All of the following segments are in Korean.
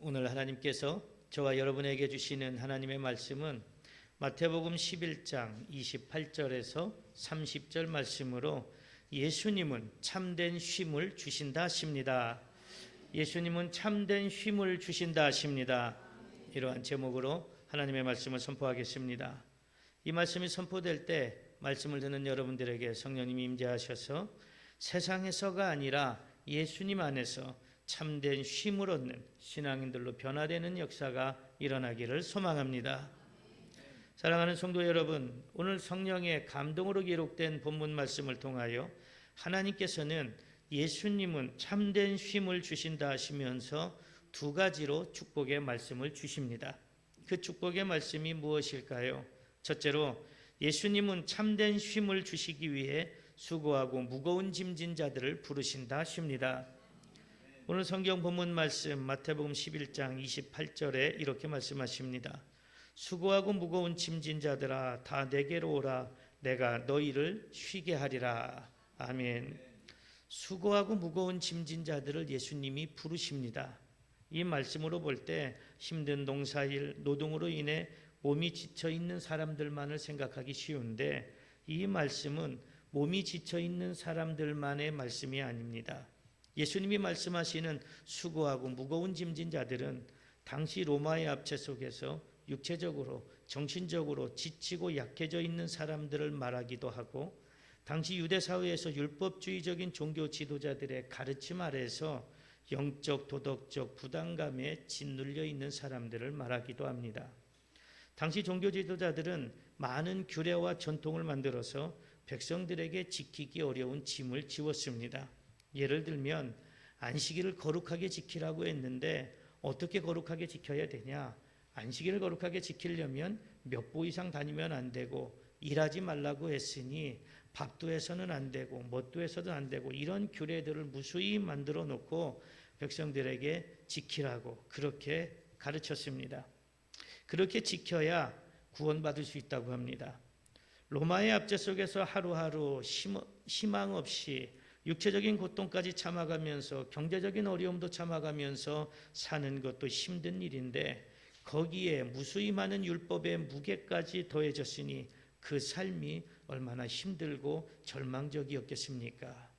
오늘 하나님께서 저와 여러분에게 주시는 하나님의 말씀은 마태복음 11장 28절에서 30절 말씀으로 예수님은 참된 쉼을 주신다 하십니다. 예수님은 참된 쉼을 주신다 하십니다. 이러한 제목으로 하나님의 말씀을 선포하겠습니다. 이 말씀이 선포될 때 말씀을 듣는 여러분들에게 성령님이 임재하셔서 세상에서가 아니라 예수님 안에서 참된 쉼을 얻는 신앙인들로 변화되는 역사가 일어나기를 소망합니다. 사랑하는 성도 여러분, 오늘 성령의 감동으로 기록된 본문 말씀을 통하여 하나님께서는 예수님은 참된 쉼을 주신다 하시면서 두 가지로 축복의 말씀을 주십니다. 그 축복의 말씀이 무엇일까요? 첫째로 예수님은 참된 쉼을 주시기 위해 수고하고 무거운 짐진 자들을 부르신다 하십니다. 오늘 성경 본문 말씀 마태복음 11장 28절에 이렇게 말씀하십니다. 수고하고 무거운 짐진 자들아 다 내게로 오라 내가 너희를 쉬게 하리라. 아멘. 수고하고 무거운 짐진 자들을 예수님이 부르십니다. 이 말씀으로 볼 때 힘든 농사일 노동으로 인해 몸이 지쳐 있는 사람들만을 생각하기 쉬운데 이 말씀은 몸이 지쳐 있는 사람들만의 말씀이 아닙니다. 예수님이 말씀하시는 수고하고 무거운 짐진 자들은 당시 로마의 압제 속에서 육체적으로 정신적으로 지치고 약해져 있는 사람들을 말하기도 하고 당시 유대 사회에서 율법주의적인 종교 지도자들의 가르침 아래에서 영적 도덕적 부담감에 짓눌려 있는 사람들을 말하기도 합니다. 당시 종교 지도자들은 많은 규례와 전통을 만들어서 백성들에게 지키기 어려운 짐을 지웠습니다. 예를 들면 안식일을 거룩하게 지키라고 했는데 어떻게 거룩하게 지켜야 되냐? 안식일을 거룩하게 지키려면 몇 보 이상 다니면 안 되고 일하지 말라고 했으니 밥도 해서는 안 되고 뭣도 해서도 안 되고 이런 규례들을 무수히 만들어 놓고 백성들에게 지키라고 그렇게 가르쳤습니다. 그렇게 지켜야 구원받을 수 있다고 합니다. 로마의 압제 속에서 하루하루 희망 없이 육체적인 고통까지 참아가면서 경제적인 어려움도 참아가면서 사는 것도 힘든 일인데 거기에 무수히 많은 율법의 무게까지 더해졌으니 그 삶이 얼마나 힘들고 절망적이었겠습니까?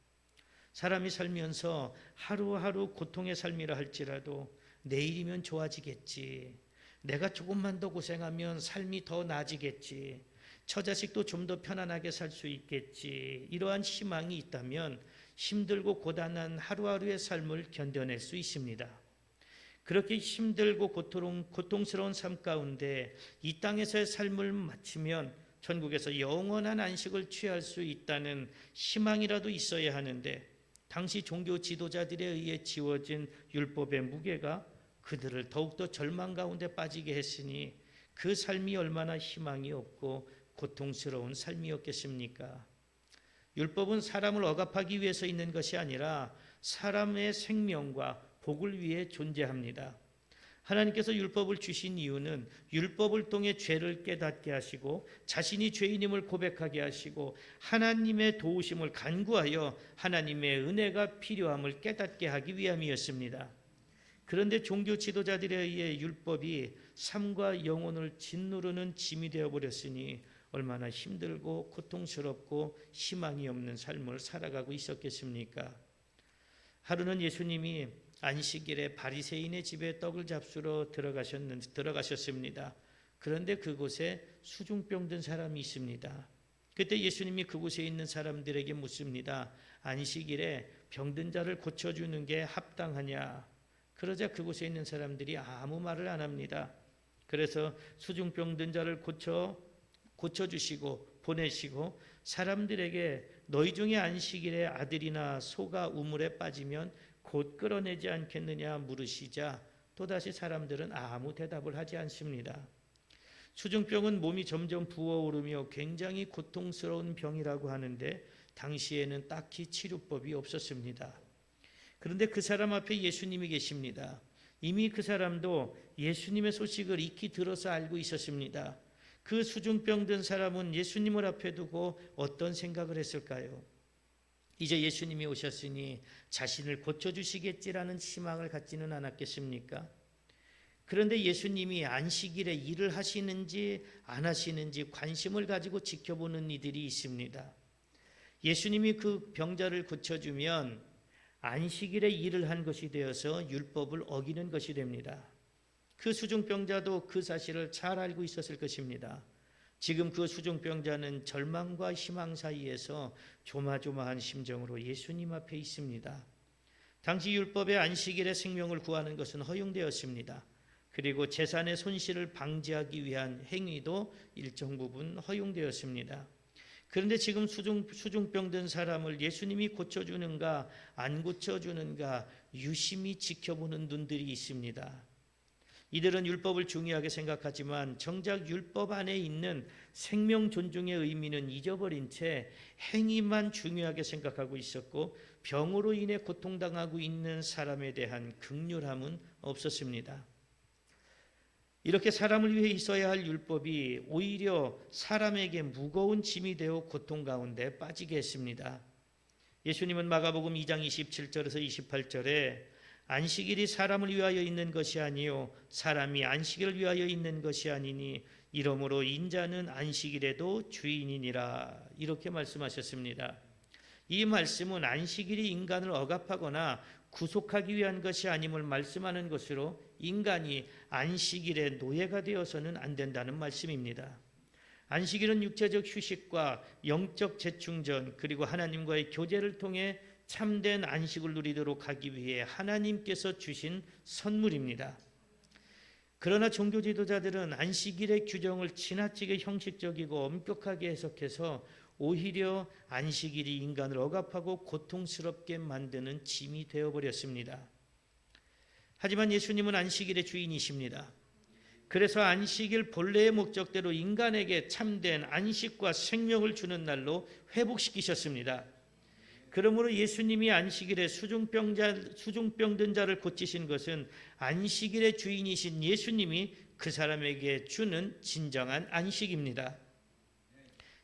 사람이 살면서 하루하루 고통의 삶이라 할지라도 내일이면 좋아지겠지. 내가 조금만 더 고생하면 삶이 더 나아지겠지. 처자식도 좀 더 편안하게 살 수 있겠지. 이러한 희망이 있다면 힘들고 고단한 하루하루의 삶을 견뎌낼 수 있습니다. 그렇게 힘들고 고통스러운 삶 가운데 이 땅에서의 삶을 마치면 천국에서 영원한 안식을 취할 수 있다는 희망이라도 있어야 하는데 당시 종교 지도자들에 의해 지워진 율법의 무게가 그들을 더욱더 절망 가운데 빠지게 했으니 그 삶이 얼마나 희망이 없고 고통스러운 삶이었겠습니까? 율법은 사람을 억압하기 위해서 있는 것이 아니라 사람의 생명과 복을 위해 존재합니다. 하나님께서 율법을 주신 이유는 율법을 통해 죄를 깨닫게 하시고 자신이 죄인임을 고백하게 하시고 하나님의 도우심을 간구하여 하나님의 은혜가 필요함을 깨닫게 하기 위함이었습니다. 그런데 종교 지도자들에 의해 율법이 삶과 영혼을 짓누르는 짐이 되어버렸으니 얼마나 힘들고 고통스럽고 희망이 없는 삶을 살아가고 있었겠습니까? 하루는 예수님이 안식일에 바리새인의 집에 떡을 잡수러 들어가셨습니다. 그런데 그곳에 수중병 든 사람이 있습니다. 그때 예수님이 그곳에 있는 사람들에게 묻습니다. 안식일에 병든 자를 고쳐주는 게 합당하냐? 그러자 그곳에 있는 사람들이 아무 말을 안 합니다. 그래서 수중병 든 자를 고쳐주시고 보내시고 사람들에게 너희 중에 안식일에 아들이나 소가 우물에 빠지면 곧 끌어내지 않겠느냐 물으시자 또다시 사람들은 아무 대답을 하지 않습니다. 수중병은 몸이 점점 부어오르며 굉장히 고통스러운 병이라고 하는데 당시에는 딱히 치료법이 없었습니다. 그런데 그 사람 앞에 예수님이 계십니다. 이미 그 사람도 예수님의 소식을 익히 들어서 알고 있었습니다. 그 수중병 든 사람은 예수님을 앞에 두고 어떤 생각을 했을까요? 이제 예수님이 오셨으니 자신을 고쳐주시겠지라는 희망을 갖지는 않았겠습니까? 그런데 예수님이 안식일에 일을 하시는지 안 하시는지 관심을 가지고 지켜보는 이들이 있습니다. 예수님이 그 병자를 고쳐주면 안식일에 일을 한 것이 되어서 율법을 어기는 것이 됩니다. 그 수중병자도 그 사실을 잘 알고 있었을 것입니다. 지금 그 수중병자는 절망과 희망 사이에서 조마조마한 심정으로 예수님 앞에 있습니다. 당시 율법의 안식일에 생명을 구하는 것은 허용되었습니다. 그리고 재산의 손실을 방지하기 위한 행위도 일정 부분 허용되었습니다. 그런데 지금 수중병든 사람을 예수님이 고쳐주는가 안 고쳐주는가 유심히 지켜보는 눈들이 있습니다. 이들은 율법을 중요하게 생각하지만 정작 율법 안에 있는 생명 존중의 의미는 잊어버린 채 행위만 중요하게 생각하고 있었고, 병으로 인해 고통당하고 있는 사람에 대한 긍휼함은 없었습니다. 이렇게 사람을 위해 있어야 할 율법이 오히려 사람에게 무거운 짐이 되어 고통 가운데 빠지게 했습니다. 예수님은 마가복음 2장 27절에서 28절에 안식일이 사람을 위하여 있는 것이 아니요 사람이 안식일을 위하여 있는 것이 아니니 이러므로 인자는 안식일에도 주인이니라, 이렇게 말씀하셨습니다. 이 말씀은 안식일이 인간을 억압하거나 구속하기 위한 것이 아님을 말씀하는 것으로 인간이 안식일의 노예가 되어서는 안 된다는 말씀입니다. 안식일은 육체적 휴식과 영적 재충전 그리고 하나님과의 교제를 통해 참된 안식을 누리도록 하기 위해 하나님께서 주신 선물입니다. 그러나 종교 지도자들은 안식일의 규정을 지나치게 형식적이고 엄격하게 해석해서 오히려 안식일이 인간을 억압하고 고통스럽게 만드는 짐이 되어버렸습니다. 하지만 예수님은 안식일의 주인이십니다. 그래서 안식일 본래의 목적대로 인간에게 참된 안식과 생명을 주는 날로 회복시키셨습니다. 그러므로 예수님이 안식일에 수중병든 자를 고치신 것은 안식일의 주인이신 예수님이 그 사람에게 주는 진정한 안식입니다.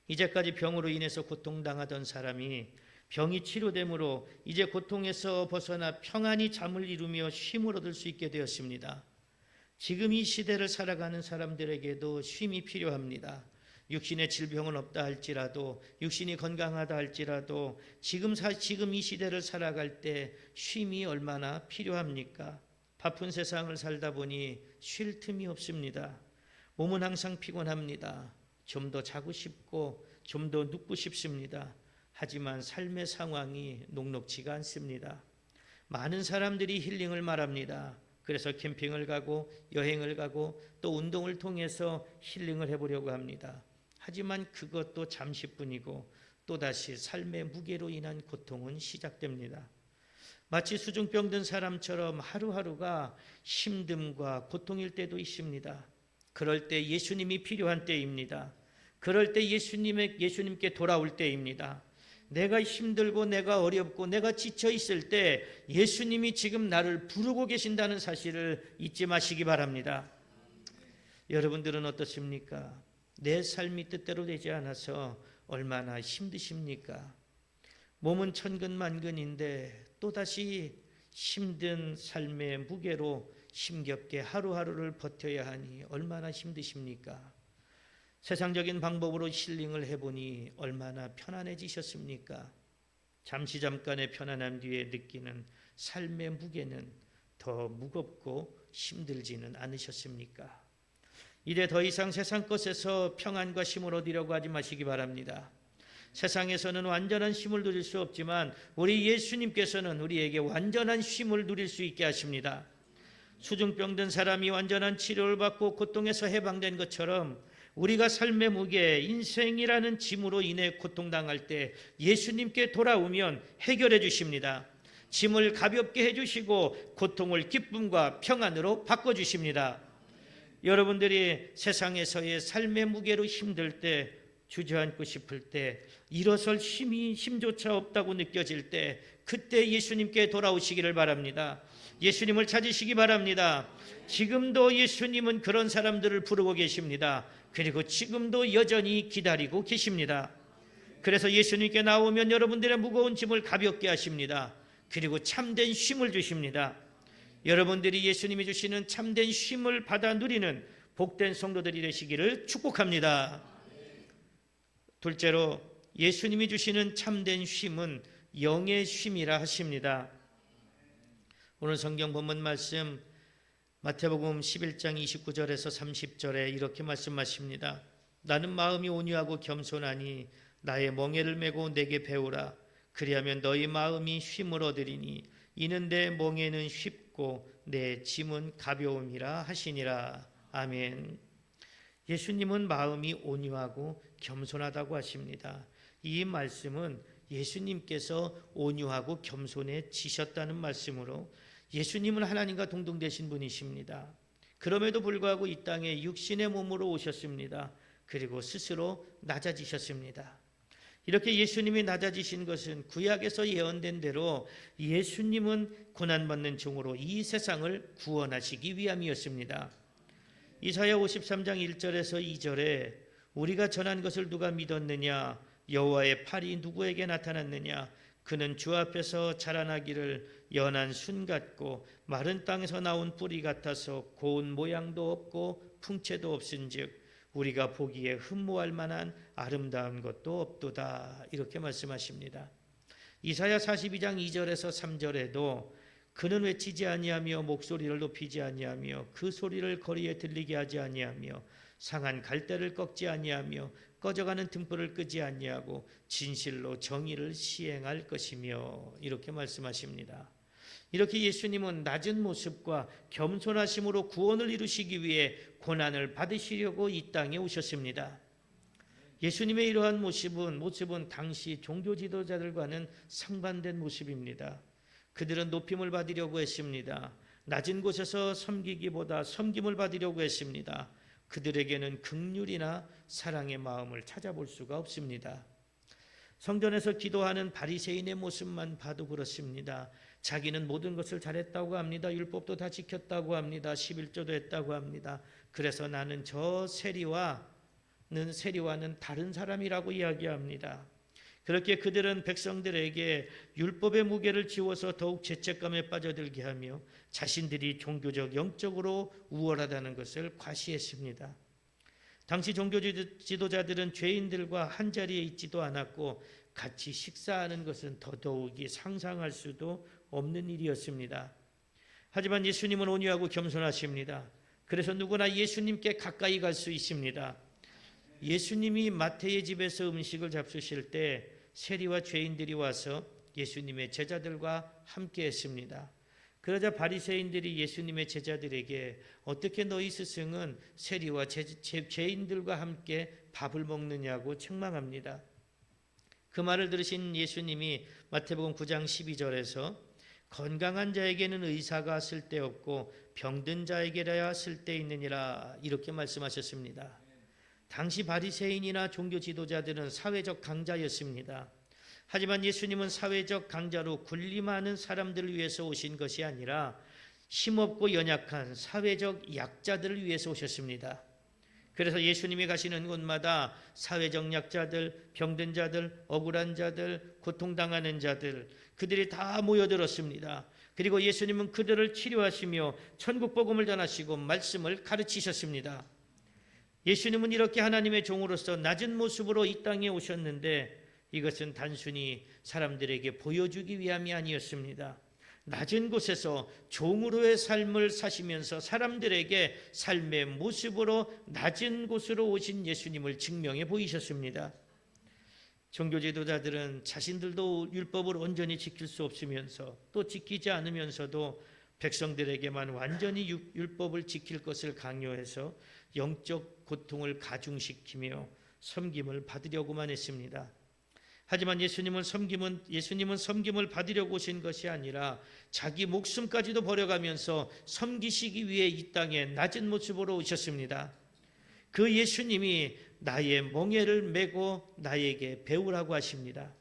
이제까지 병으로 인해서 고통당하던 사람이 병이 치료됨으로 이제 고통에서 벗어나 평안히 잠을 이루며 쉼을 얻을 수 있게 되었습니다. 지금 이 시대를 살아가는 사람들에게도 쉼이 필요합니다. 육신의 질병은 없다 할지라도, 육신이 건강하다 할지라도 지금 이 시대를 살아갈 때 쉼이 얼마나 필요합니까? 바쁜 세상을 살다 보니 쉴 틈이 없습니다. 몸은 항상 피곤합니다. 좀 더 자고 싶고 좀 더 눕고 싶습니다. 하지만 삶의 상황이 녹록지가 않습니다. 많은 사람들이 힐링을 말합니다. 그래서 캠핑을 가고 여행을 가고 또 운동을 통해서 힐링을 해보려고 합니다. 하지만 그것도 잠시뿐이고 또다시 삶의 무게로 인한 고통은 시작됩니다. 마치 수중병든 사람처럼 하루하루가 힘듦과 고통일 때도 있습니다. 그럴 때 예수님이 필요한 때입니다. 그럴 때 예수님께 돌아올 때입니다. 내가 힘들고 내가 어렵고 내가 지쳐 있을 때 예수님이 지금 나를 부르고 계신다는 사실을 잊지 마시기 바랍니다. 여러분들은 어떻습니까? 내 삶이 뜻대로 되지 않아서 얼마나 힘드십니까? 몸은 천근만근인데 또다시 힘든 삶의 무게로 힘겹게 하루하루를 버텨야 하니 얼마나 힘드십니까? 세상적인 방법으로 힐링을 해보니 얼마나 편안해지셨습니까? 잠깐의 편안함 뒤에 느끼는 삶의 무게는 더 무겁고 힘들지는 않으셨습니까? 이제 더 이상 세상 것에서 평안과 쉼을 얻으려고 하지 마시기 바랍니다. 세상에서는 완전한 쉼을 누릴 수 없지만 우리 예수님께서는 우리에게 완전한 쉼을 누릴 수 있게 하십니다. 수중병든 사람이 완전한 치료를 받고 고통에서 해방된 것처럼 우리가 삶의 무게, 인생이라는 짐으로 인해 고통당할 때 예수님께 돌아오면 해결해 주십니다. 짐을 가볍게 해주시고 고통을 기쁨과 평안으로 바꿔주십니다. 여러분들이 세상에서의 삶의 무게로 힘들 때, 주저앉고 싶을 때, 일어설 힘조차 없다고 느껴질 때, 그때 예수님께 돌아오시기를 바랍니다. 예수님을 찾으시기 바랍니다. 지금도 예수님은 그런 사람들을 부르고 계십니다. 그리고 지금도 여전히 기다리고 계십니다. 그래서 예수님께 나오면 여러분들의 무거운 짐을 가볍게 하십니다. 그리고 참된 쉼을 주십니다. 여러분들이 예수님이 주시는 참된 쉼을 받아 누리는 복된 성도들이 되시기를 축복합니다. 둘째로 예수님이 주시는 참된 쉼은 영의 쉼이라 하십니다. 오늘 성경 본문 말씀 마태복음 11장 29절에서 30절에 이렇게 말씀하십니다. 나는 마음이 온유하고 겸손하니 나의 멍에를 메고 내게 배우라. 그리하면 너희 마음이 쉼을 얻으리니 이는 내 멍에는 쉽고 내 짐은 가벼움이라 하시니라. 아멘. 예수님은 마음이 온유하고 겸손하다고 하십니다. 이 말씀은 예수님께서 온유하고 겸손해지셨다는 말씀으로 예수님은 하나님과 동등되신 분이십니다. 그럼에도 불구하고 이 땅에 육신의 몸으로 오셨습니다. 그리고 스스로 낮아지셨습니다. 이렇게 예수님이 낮아지신 것은 구약에서 예언된 대로 예수님은 고난받는 종으로 이 세상을 구원하시기 위함이었습니다. 이사야 53장 1절에서 2절에 우리가 전한 것을 누가 믿었느냐? 여호와의 팔이 누구에게 나타났느냐? 그는 주 앞에서 자라나기를 연한 순 같고 마른 땅에서 나온 뿌리 같아서 고운 모양도 없고 풍채도 없은즉 우리가 보기에 흠모할 만한 아름다운 것도 없도다. 이렇게 말씀하십니다. 이사야 42장 2절에서 3절에도 그는 외치지 아니하며 목소리를 높이지 아니하며 그 소리를 거리에 들리게 하지 아니하며 상한 갈대를 꺾지 아니하며 꺼져가는 등불을 끄지 아니하고 진실로 정의를 시행할 것이며 이렇게 말씀하십니다. 이렇게 예수님은 낮은 모습과 겸손하심으로 구원을 이루시기 위해 고난을 받으시려고 이 땅에 오셨습니다. 예수님의 이러한 모습은 당시 종교 지도자들과는 상반된 모습입니다. 그들은 높임을 받으려고 했습니다. 낮은 곳에서 섬기기보다 섬김을 받으려고 했습니다. 그들에게는 긍휼이나 사랑의 마음을 찾아볼 수가 없습니다. 성전에서 기도하는 바리새인의 모습만 봐도 그렇습니다. 자기는 모든 것을 잘했다고 합니다. 율법도 다 지켰다고 합니다. 11조도 했다고 합니다. 그래서 나는 저 세리와는 다른 사람이라고 이야기합니다. 그렇게 그들은 백성들에게 율법의 무게를 지워서 더욱 죄책감에 빠져들게 하며 자신들이 종교적 영적으로 우월하다는 것을 과시했습니다. 당시 종교 지도자들은 죄인들과 한자리에 있지도 않았고 같이 식사하는 것은 더더욱이 상상할 수도 없는 일이었습니다. 하지만 예수님은 온유하고 겸손하십니다. 그래서 누구나 예수님께 가까이 갈 수 있습니다. 예수님이 마태의 집에서 음식을 잡수실 때 세리와 죄인들이 와서 예수님의 제자들과 함께 했습니다. 그러자 바리새인들이 예수님의 제자들에게 어떻게 너희 스승은 세리와 죄인들과 함께 밥을 먹느냐고 책망합니다. 그 말을 들으신 예수님이 마태복음 9장 12절에서 건강한 자에게는 의사가 쓸데없고 병든 자에게라야 쓸데있느니라 이렇게 말씀하셨습니다. 당시 바리새인이나 종교 지도자들은 사회적 강자였습니다. 하지만 예수님은 사회적 강자로 군림하는 사람들을 위해서 오신 것이 아니라 힘없고 연약한 사회적 약자들을 위해서 오셨습니다. 그래서 예수님이 가시는 곳마다 사회적 약자들, 병든 자들, 억울한 자들, 고통당하는 자들 그들이 다 모여들었습니다. 그리고 예수님은 그들을 치료하시며 천국 복음을 전하시고 말씀을 가르치셨습니다. 예수님은 이렇게 하나님의 종으로서 낮은 모습으로 이 땅에 오셨는데 이것은 단순히 사람들에게 보여주기 위함이 아니었습니다. 낮은 곳에서 종으로의 삶을 사시면서 사람들에게 삶의 모습으로 낮은 곳으로 오신 예수님을 증명해 보이셨습니다. 종교 지도자들은 자신들도 율법을 온전히 지킬 수 없으면서 또 지키지 않으면서도 백성들에게만 완전히 율법을 지킬 것을 강요해서 영적 고통을 가중시키며 섬김을 받으려고만 했습니다. 하지만 예수님은 섬김을 받으려고 오신 것이 아니라 자기 목숨까지도 버려가면서 섬기시기 위해 이 땅에 낮은 모습으로 오셨습니다. 그 예수님이 나의 멍에를 메고 나에게 배우라고 하십니다.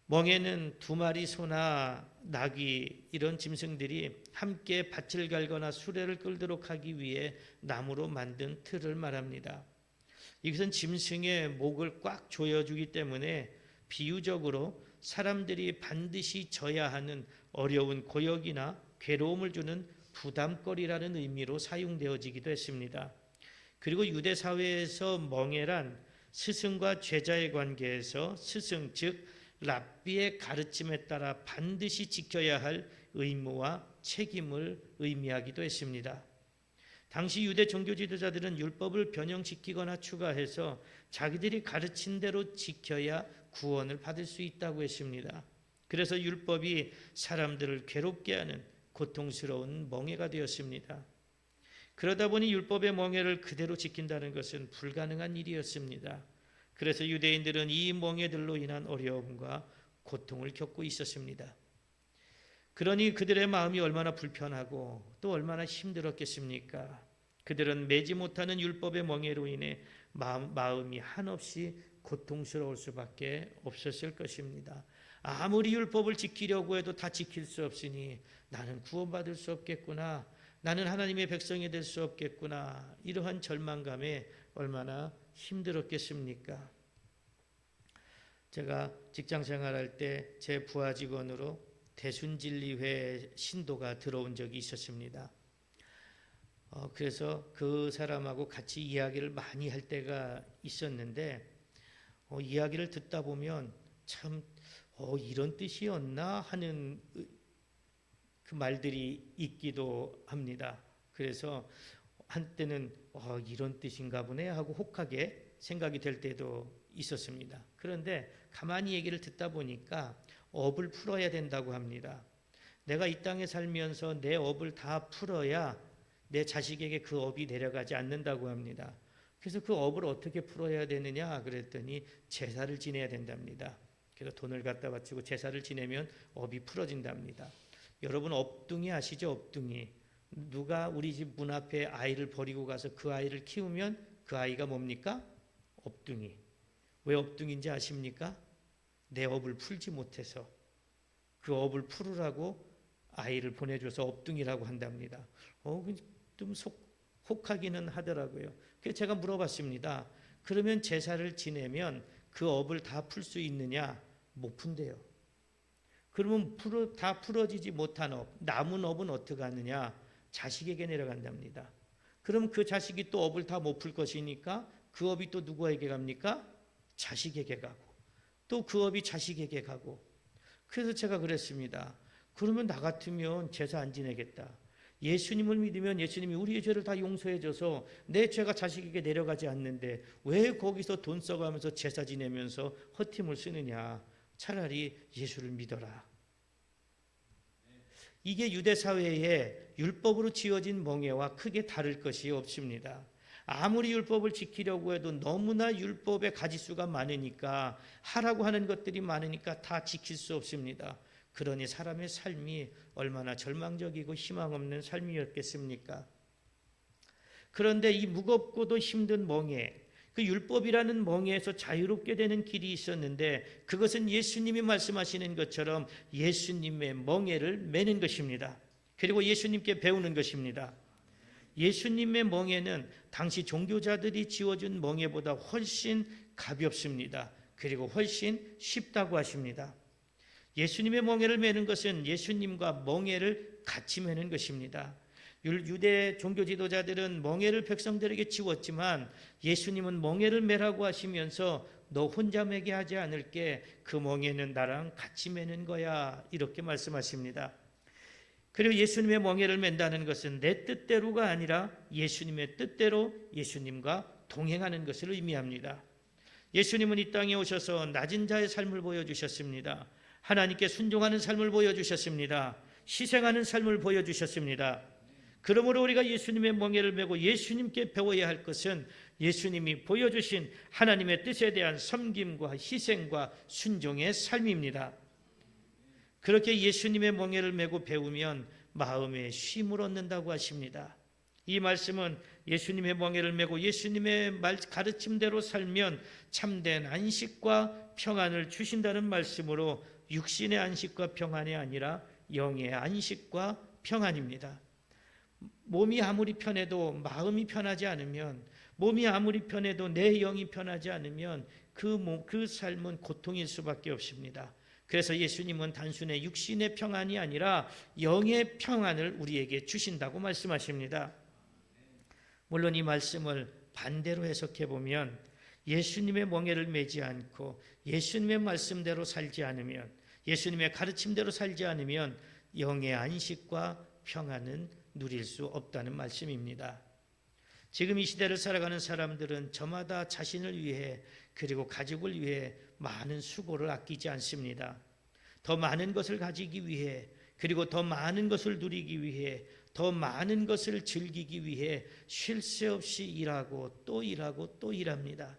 멍에는 2마리 소나 나귀 이런 짐승들이 함께 밭을 갈거나 수레를 끌도록 하기 위해 나무로 만든 틀을 말합니다. 이것은 짐승의 목을 꽉 조여주기 때문에 비유적으로 사람들이 반드시 져야 하는 어려운 고역이나 괴로움을 주는 부담거리라는 의미로 사용되어지기도 했습니다. 그리고 유대 사회에서 멍에란 스승과 제자의 관계에서 스승 즉 랍비의 가르침에 따라 반드시 지켜야 할 의무와 책임을 의미하기도 했습니다. 당시 유대 종교 지도자들은 율법을 변형시키거나 추가해서 자기들이 가르친 대로 지켜야 구원을 받을 수 있다고 했습니다. 그래서 율법이 사람들을 괴롭게 하는 고통스러운 멍에가 되었습니다. 그러다 보니 율법의 멍에를 그대로 지킨다는 것은 불가능한 일이었습니다. 그래서 유대인들은 이 멍에들로 인한 어려움과 고통을 겪고 있었습니다. 그러니 그들의 마음이 얼마나 불편하고 또 얼마나 힘들었겠습니까? 그들은 매지 못하는 율법의 멍에로 인해 마음이 한없이 고통스러울 수밖에 없었을 것입니다. 아무리 율법을 지키려고 해도 다 지킬 수 없으니 나는 구원받을 수 없겠구나. 나는 하나님의 백성이 될 수 없겠구나. 이러한 절망감에 얼마나 힘들었겠습니까? 제가 직장 생활할 때 제 부하 직원으로 대순진리회 신도가 들어온 적이 있었습니다. 그래서 그 사람하고 같이 이야기를 많이 할 때가 있었는데 이야기를 듣다 보면 참 이런 뜻이었나 하는 그 말들이 있기도 합니다. 그래서 한때는 이런 뜻인가 보네 하고 혹하게 생각이 될 때도 있었습니다. 그런데 가만히 얘기를 듣다 보니까 업을 풀어야 된다고 합니다. 내가 이 땅에 살면서 내 업을 다 풀어야 내 자식에게 그 업이 내려가지 않는다고 합니다. 그래서 그 업을 어떻게 풀어야 되느냐 그랬더니 제사를 지내야 된답니다. 그래서 돈을 갖다 바치고 제사를 지내면 업이 풀어진답니다. 여러분 업둥이 아시죠? 업둥이. 누가 우리 집 문 앞에 아이를 버리고 가서 그 아이를 키우면 그 아이가 뭡니까? 업둥이. 왜 업둥인지 아십니까? 내 업을 풀지 못해서 그 업을 풀으라고 아이를 보내줘서 업둥이라고 한답니다. 좀 혹하기는 하더라고요. 그래서 제가 물어봤습니다. 그러면 제사를 지내면 그 업을 다 풀 수 있느냐? 못 푼대요. 그러면 다 풀어지지 못한 업, 남은 업은 어떻게 하느냐? 자식에게 내려간답니다. 그럼 그 자식이 또 업을 다 못 풀 것이니까 그 업이 또 누구에게 갑니까? 자식에게 가고 또 그 업이 자식에게 가고. 그래서 제가 그랬습니다. 그러면 나 같으면 제사 안 지내겠다. 예수님을 믿으면 예수님이 우리의 죄를 다 용서해 줘서 내 죄가 자식에게 내려가지 않는데 왜 거기서 돈 써가면서 제사 지내면서 허팀을 쓰느냐. 차라리 예수를 믿어라. 이게 유대 사회의 율법으로 지어진 멍에와 크게 다를 것이 없습니다. 아무리 율법을 지키려고 해도 너무나 율법의 가지수가 많으니까 하라고 하는 것들이 많으니까 다 지킬 수 없습니다. 그러니 사람의 삶이 얼마나 절망적이고 희망 없는 삶이었겠습니까? 그런데 이 무겁고도 힘든 멍에, 그 율법이라는 멍에에서 자유롭게 되는 길이 있었는데 그것은 예수님이 말씀하시는 것처럼 예수님의 멍에를 매는 것입니다. 그리고 예수님께 배우는 것입니다. 예수님의 멍에는 당시 종교자들이 지어준 멍에보다 훨씬 가볍습니다. 그리고 훨씬 쉽다고 하십니다. 예수님의 멍에를 매는 것은 예수님과 멍에를 같이 매는 것입니다. 유대 종교 지도자들은 멍에를 백성들에게 지웠지만 예수님은 멍에를 매라고 하시면서 너 혼자 매게 하지 않을게. 그 멍에는 나랑 같이 매는 거야. 이렇게 말씀하십니다. 그리고 예수님의 멍에를 맨다는 것은 내 뜻대로가 아니라 예수님의 뜻대로 예수님과 동행하는 것을 의미합니다. 예수님은 이 땅에 오셔서 낮은 자의 삶을 보여주셨습니다. 하나님께 순종하는 삶을 보여주셨습니다. 희생하는 삶을 보여주셨습니다. 그러므로 우리가 예수님의 멍에를 메고 예수님께 배워야 할 것은 예수님이 보여주신 하나님의 뜻에 대한 섬김과 희생과 순종의 삶입니다. 그렇게 예수님의 멍에를 메고 배우면 마음에 쉼을 얻는다고 하십니다. 이 말씀은 예수님의 멍에를 메고 예수님의 가르침대로 살면 참된 안식과 평안을 주신다는 말씀으로 육신의 안식과 평안이 아니라 영의 안식과 평안입니다. 몸이 아무리 편해도 마음이 편하지 않으면, 몸이 아무리 편해도 내 영이 편하지 않으면 그 삶은 고통일 수밖에 없습니다. 그래서 예수님은 단순히 육신의 평안이 아니라 영의 평안을 우리에게 주신다고 말씀하십니다. 물론 이 말씀을 반대로 해석해 보면 예수님의 멍에를 매지 않고 예수님의 말씀대로 살지 않으면, 예수님의 가르침대로 살지 않으면 영의 안식과 평안은 누릴 수 없다는 말씀입니다. 지금 이 시대를 살아가는 사람들은 저마다 자신을 위해 그리고 가족을 위해 많은 수고를 아끼지 않습니다. 더 많은 것을 가지기 위해, 그리고 더 많은 것을 누리기 위해, 더 많은 것을 즐기기 위해 쉴 새 없이 일하고 또 일하고 또 일합니다.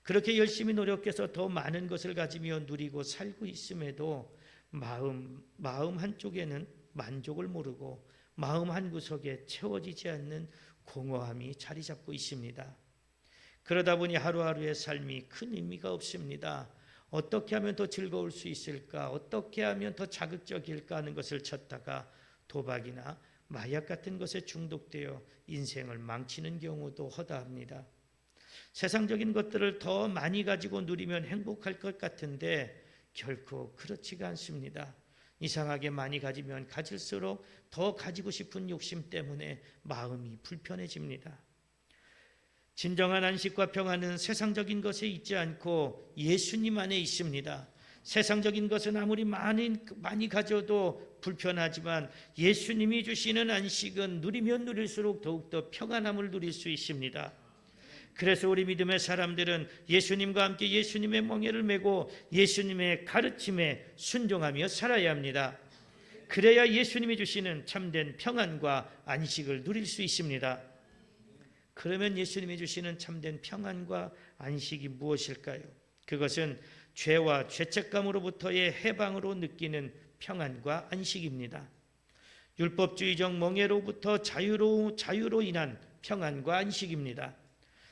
그렇게 열심히 노력해서 더 많은 것을 가지며 누리고 살고 있음에도 마음 한쪽에는 만족을 모르고 마음 한구석에 채워지지 않는 공허함이 자리 잡고 있습니다. 그러다 보니 하루하루의 삶이 큰 의미가 없습니다. 어떻게 하면 더 즐거울 수 있을까? 어떻게 하면 더 자극적일까 하는 것을 찾다가 도박이나 마약 같은 것에 중독되어 인생을 망치는 경우도 허다합니다. 세상적인 것들을 더 많이 가지고 누리면 행복할 것 같은데 결코 그렇지가 않습니다. 이상하게 많이 가지면 가질수록 더 가지고 싶은 욕심 때문에 마음이 불편해집니다. 진정한 안식과 평안은 세상적인 것에 있지 않고 예수님 안에 있습니다. 세상적인 것은 아무리 많이 가져도 불편하지만 예수님이 주시는 안식은 누리면 누릴수록 더욱더 평안함을 누릴 수 있습니다. 그래서 우리 믿음의 사람들은 예수님과 함께 예수님의 멍에를 메고 예수님의 가르침에 순종하며 살아야 합니다. 그래야 예수님이 주시는 참된 평안과 안식을 누릴 수 있습니다. 그러면 예수님이 주시는 참된 평안과 안식이 무엇일까요? 그것은 죄와 죄책감으로부터의 해방으로 느끼는 평안과 안식입니다. 율법주의적 멍에로부터 자유로 인한 평안과 안식입니다.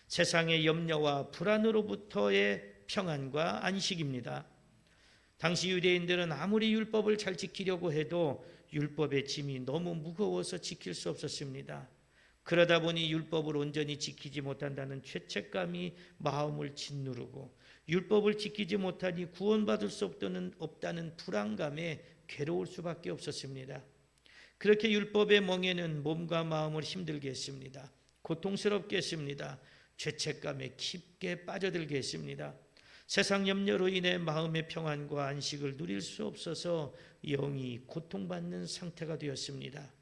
세상의 염려와 불안으로부터의 평안과 안식입니다. 당시 유대인들은 아무리 율법을 잘 지키려고 해도 율법의 짐이 너무 무거워서 지킬 수 없었습니다. 그러다 보니 율법을 온전히 지키지 못한다는 죄책감이 마음을 짓누르고 율법을 지키지 못하니 구원받을 수 없다는 불안감에 괴로울 수밖에 없었습니다. 그렇게 율법의 멍에는 몸과 마음을 힘들게 했습니다. 고통스럽게 했습니다. 죄책감에 깊게 빠져들게 했습니다. 세상 염려로 인해 마음의 평안과 안식을 누릴 수 없어서 영이 고통받는 상태가 되었습니다.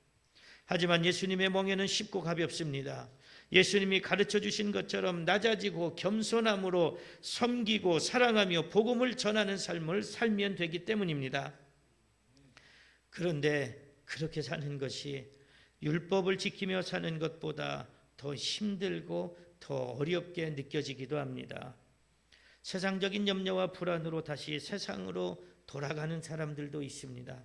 하지만 예수님의 멍에는 쉽고 가볍습니다. 예수님이 가르쳐 주신 것처럼 낮아지고 겸손함으로 섬기고 사랑하며 복음을 전하는 삶을 살면 되기 때문입니다. 그런데 그렇게 사는 것이 율법을 지키며 사는 것보다 더 힘들고 더 어렵게 느껴지기도 합니다. 세상적인 염려와 불안으로 다시 세상으로 돌아가는 사람들도 있습니다.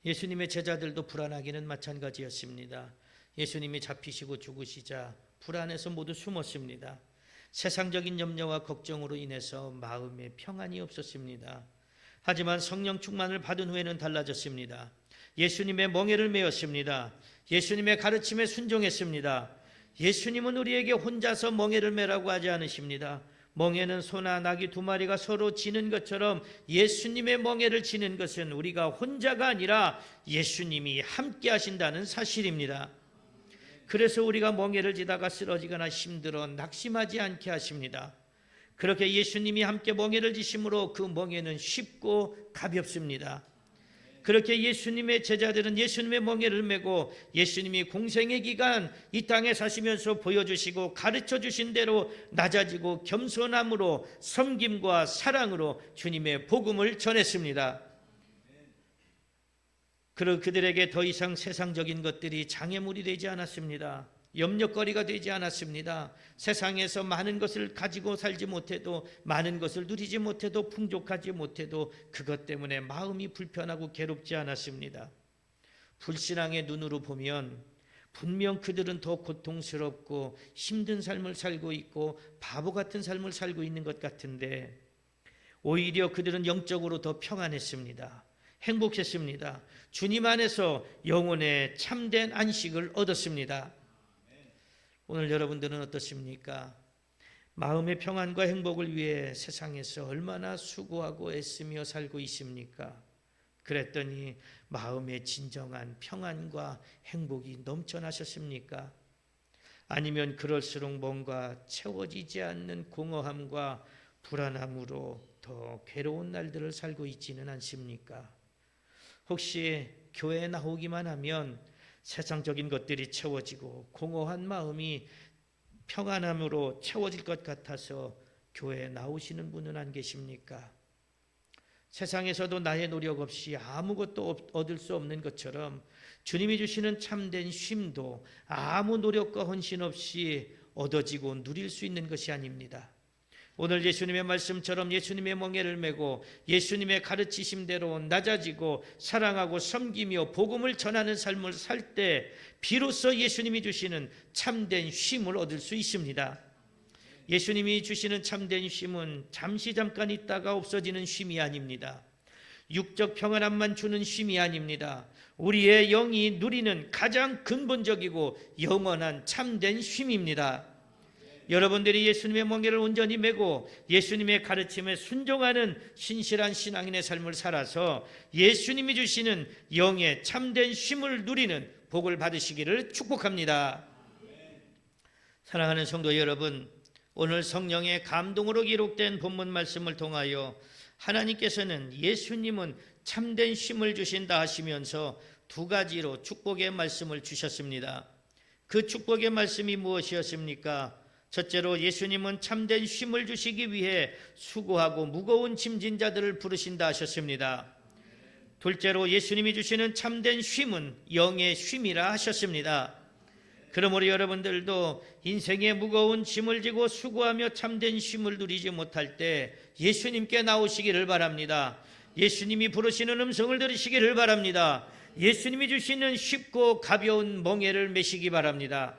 예수님의 제자들도 불안하기는 마찬가지였습니다. 예수님이 잡히시고 죽으시자 불안해서 모두 숨었습니다. 세상적인 염려와 걱정으로 인해서 마음에 평안이 없었습니다. 하지만 성령 충만을 받은 후에는 달라졌습니다. 예수님의 멍에를 메었습니다. 예수님의 가르침에 순종했습니다. 예수님은 우리에게 혼자서 멍에를 메라고 하지 않으십니다. 멍에는 소나 나귀 두 마리가 서로 지는 것처럼 예수님의 멍에를 지는 것은 우리가 혼자가 아니라 예수님이 함께 하신다는 사실입니다. 그래서 우리가 멍에를 지다가 쓰러지거나 힘들어 낙심하지 않게 하십니다. 그렇게 예수님이 함께 멍에를 지심으로 그 멍에는 쉽고 가볍습니다. 그렇게 예수님의 제자들은 예수님의 멍에를 메고 예수님이 공생의 기간 이 땅에 사시면서 보여주시고 가르쳐주신 대로 낮아지고 겸손함으로 섬김과 사랑으로 주님의 복음을 전했습니다. 그들에게 더 이상 세상적인 것들이 장애물이 되지 않았습니다. 염려거리가 되지 않았습니다. 세상에서 많은 것을 가지고 살지 못해도, 많은 것을 누리지 못해도, 풍족하지 못해도 그것 때문에 마음이 불편하고 괴롭지 않았습니다. 불신앙의 눈으로 보면 분명 그들은 더 고통스럽고 힘든 삶을 살고 있고 바보 같은 삶을 살고 있는 것 같은데 오히려 그들은 영적으로 더 평안했습니다. 행복했습니다. 주님 안에서 영혼의 참된 안식을 얻었습니다. 오늘 여러분들은 어떻습니까? 마음의 평안과 행복을 위해 세상에서 얼마나 수고하고 애쓰며 살고 있습니까? 그랬더니 마음의 진정한 평안과 행복이 넘쳐나셨습니까? 아니면 그럴수록 뭔가 채워지지 않는 공허함과 불안함으로 더 괴로운 날들을 살고 있지는 않습니까? 혹시 교회에 나오기만 하면 세상적인 것들이 채워지고 공허한 마음이 평안함으로 채워질 것 같아서 교회에 나오시는 분은 안 계십니까? 세상에서도 나의 노력 없이 아무것도 얻을 수 없는 것처럼 주님이 주시는 참된 쉼도 아무 노력과 헌신 없이 얻어지고 누릴 수 있는 것이 아닙니다. 오늘 예수님의 말씀처럼 예수님의 멍에를 메고 예수님의 가르치심대로 낮아지고 사랑하고 섬기며 복음을 전하는 삶을 살 때 비로소 예수님이 주시는 참된 쉼을 얻을 수 있습니다. 예수님이 주시는 참된 쉼은 잠깐 있다가 없어지는 쉼이 아닙니다. 육적 평안함만 주는 쉼이 아닙니다. 우리의 영이 누리는 가장 근본적이고 영원한 참된 쉼입니다. 여러분들이 예수님의 멍에를 온전히 메고 예수님의 가르침에 순종하는 신실한 신앙인의 삶을 살아서 예수님이 주시는 영의 참된 쉼을 누리는 복을 받으시기를 축복합니다. 사랑하는 성도 여러분, 오늘 성령의 감동으로 기록된 본문 말씀을 통하여 하나님께서는 예수님은 참된 쉼을 주신다 하시면서 두 가지로 축복의 말씀을 주셨습니다. 그 축복의 말씀이 무엇이었습니까? 첫째로 예수님은 참된 쉼을 주시기 위해 수고하고 무거운 짐진 자들을 부르신다 하셨습니다. 둘째로 예수님이 주시는 참된 쉼은 영의 쉼이라 하셨습니다. 그러므로 여러분들도 인생의 무거운 짐을 지고 수고하며 참된 쉼을 누리지 못할 때 예수님께 나오시기를 바랍니다. 예수님이 부르시는 음성을 들으시기를 바랍니다. 예수님이 주시는 쉽고 가벼운 멍에를 메시기 바랍니다.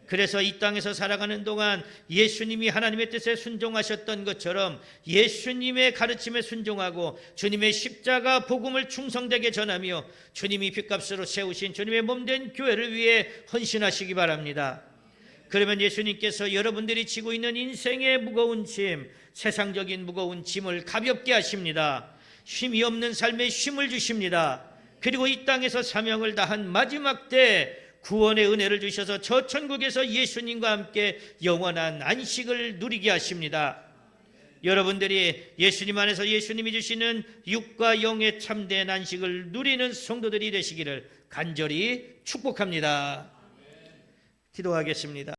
그래서 이 땅에서 살아가는 동안 예수님이 하나님의 뜻에 순종하셨던 것처럼 예수님의 가르침에 순종하고 주님의 십자가 복음을 충성되게 전하며 주님이 핏값으로 세우신 주님의 몸된 교회를 위해 헌신하시기 바랍니다. 그러면 예수님께서 여러분들이 지고 있는 인생의 무거운 짐, 세상적인 무거운 짐을 가볍게 하십니다. 쉼이 없는 삶에 쉼을 주십니다. 그리고 이 땅에서 사명을 다한 마지막 때 구원의 은혜를 주셔서 저 천국에서 예수님과 함께 영원한 안식을 누리게 하십니다. 여러분들이 예수님 안에서 예수님이 주시는 육과 영의 참된 안식을 누리는 성도들이 되시기를 간절히 축복합니다. 기도하겠습니다.